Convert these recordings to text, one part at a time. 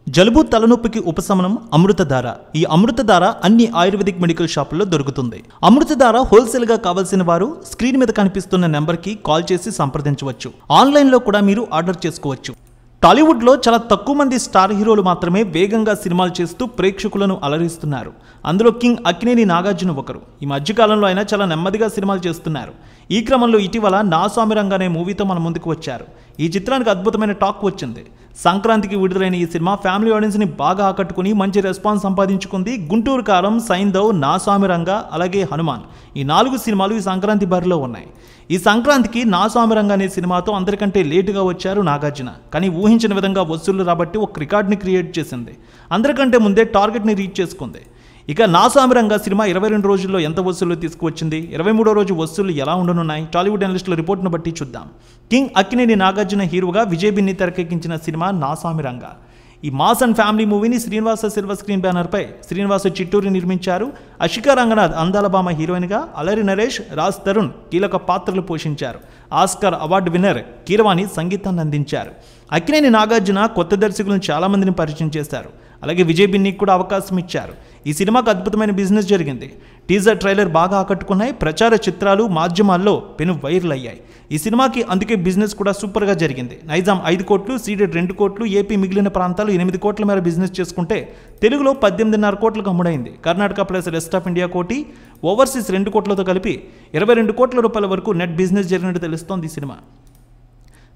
జలుబు తలనొప్పికి ఉపశమనం అమృతధార. ఈ అమృతధార అన్ని ఆయుర్వేదిక్ మెడికల్ షాపుల్లో దొరుకుతుంది. అమృతధార హోల్సేల్ గా కావాల్సిన వారు స్క్రీన్ మీద కనిపిస్తున్న నెంబర్కి కాల్ చేసి సంప్రదించవచ్చు. ఆన్లైన్లో కూడా మీరు ఆర్డర్ చేసుకోవచ్చు. టాలీవుడ్లో చాలా తక్కువ మంది స్టార్ హీరోలు మాత్రమే వేగంగా సినిమాలు చేస్తూ ప్రేక్షకులను అలరిస్తున్నారు. అందులో కింగ్ అక్కినేని నాగార్జున ఒకరు. ఈ మధ్యకాలంలో ఆయన చాలా నెమ్మదిగా సినిమాలు చేస్తున్నారు. ఈ క్రమంలో ఇటీవల నా స్వామిరంగ అనే మూవీతో మన ముందుకు వచ్చారు. ఈ చిత్రానికి అద్భుతమైన టాక్ వచ్చింది. సంక్రాంతికి విడుదలైన ఈ సినిమా ఫ్యామిలీ ఆడియన్స్ని బాగా ఆకట్టుకుని మంచి రెస్పాన్స్ సంపాదించుకుంది. గుంటూరు కారం, సైంధవ్, నా స్వామిరంగ, అలాగే హనుమాన్ ఈ 4 సినిమాలు ఈ సంక్రాంతి బరిలో ఉన్నాయి. ఈ సంక్రాంతికి నా స్వామిరంగ అనే సినిమాతో అందరికంటే లేటుగా వచ్చారు నాగార్జున. కానీ ఊహించిన విధంగా వసూళ్లు రాబట్టి ఒక రికార్డ్ని క్రియేట్ చేసింది. అందరికంటే ముందే టార్గెట్ని రీచ్ చేసుకుంది. ఇక నా స్వామిరంగ సినిమా 22 రోజుల్లో ఎంత వసూళ్లు తీసుకువచ్చింది, 23వ రోజు వసూళ్లు ఎలా ఉండనున్నాయి, టాలీవుడ్ అనలిస్టుల రిపోర్ట్ను బట్టి చూద్దాం. కింగ్ అక్కినేని నాగార్జున హీరోగా విజయ్ బిన్ని తెరకెక్కించిన సినిమా నా స్వామిరంగ. ఈ మాస్ అండ్ ఫ్యామిలీ మూవీని శ్రీనివాస సిల్వర్ స్క్రీన్ బ్యానర్పై శ్రీనివాస చిట్టూరి నిర్మించారు. అషికా రంగనాథ్ అందాలబామ హీరోయిన్గా, అల్లరి నరేష్, రాజ్ తరుణ్ కీలక పాత్రలు పోషించారు. ఆస్కార్ అవార్డు విన్నర్ కీరవాణి సంగీతాన్ని అందించారు. అక్కినేని నాగార్జున కొత్త దర్శకులను చాలామందిని పరిచయం చేశారు. అలాగే విజయ్ బిన్నికి కూడా అవకాశం ఇచ్చారు. ఈ సినిమాకు అద్భుతమైన బిజినెస్ జరిగింది. టీజర్ ట్రైలర్ బాగా ఆకట్టుకున్నాయి. ప్రచార చిత్రాలు మాధ్యమాల్లో పెను వైరల్ అయ్యాయి. ఈ సినిమాకి అందుకే బిజినెస్ కూడా సూపర్గా జరిగింది. నైజాం 5 కోట్లు, సీడెడ్ 2 కోట్లు, ఏపీ మిగిలిన ప్రాంతాలు 8 కోట్ల మేర బిజినెస్ చేసుకుంటే తెలుగులో 18.5 కోట్లకు అమ్ముడైంది. Karnataka plus rest of India కోటి, ఓవర్సీస్ 2 కోట్లతో కలిపి 22 కోట్ల రూపాయల వరకు నెట్ బిజినెస్ జరిగినట్టు తెలుస్తోంది ఈ సినిమా.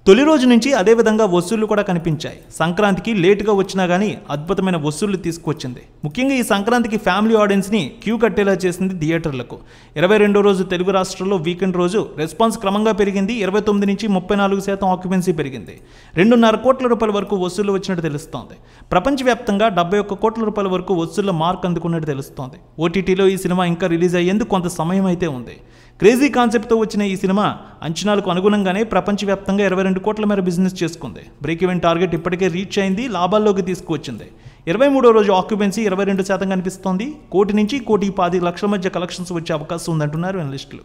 తొలి రోజు నుంచి అదేవిధంగా వసూళ్లు కూడా కనిపించాయి. సంక్రాంతికి లేటుగా వచ్చినా కానీ అద్భుతమైన వసూళ్లు తీసుకువచ్చింది. ముఖ్యంగా ఈ సంక్రాంతికి ఫ్యామిలీ ఆడియన్స్ని క్యూ కట్టేలా చేసింది థియేటర్లకు. 22వ రోజు తెలుగు రాష్ట్రాల్లో వీకెండ్ రోజు రెస్పాన్స్ క్రమంగా పెరిగింది. 29 నుంచి 34% ఆక్యుపెన్సీ పెరిగింది. 2.5 కోట్ల రూపాయల వరకు వసూళ్లు వచ్చినట్టు తెలుస్తోంది. ప్రపంచవ్యాప్తంగా 71 కోట్ల రూపాయల వరకు వసూళ్ల మార్క్ అందుకున్నట్టు తెలుస్తోంది. ఓటీటీలో ఈ సినిమా ఇంకా రిలీజ్ అయ్యేందుకు కొంత సమయం అయితే ఉంది. క్రేజీ కాన్సెప్ట్తో వచ్చిన ఈ సినిమా అంచనాలకు అనుగుణంగానే ప్రపంచవ్యాప్తంగా 22 కోట్ల మేర బిజినెస్ చేసుకుంది. బ్రేక్ ఈవెన్ టార్గెట్ ఇప్పటికే రీచ్ అయింది, లాభాల్లోకి తీసుకువచ్చింది. 23వ రోజు ఆక్యుపెన్సీ 22% కనిపిస్తోంది. 1 కోటి నుంచి 1.25 కోట్ల మధ్య కలెక్షన్స్ వచ్చే అవకాశం ఉందంటున్నారు అనలిస్టులు.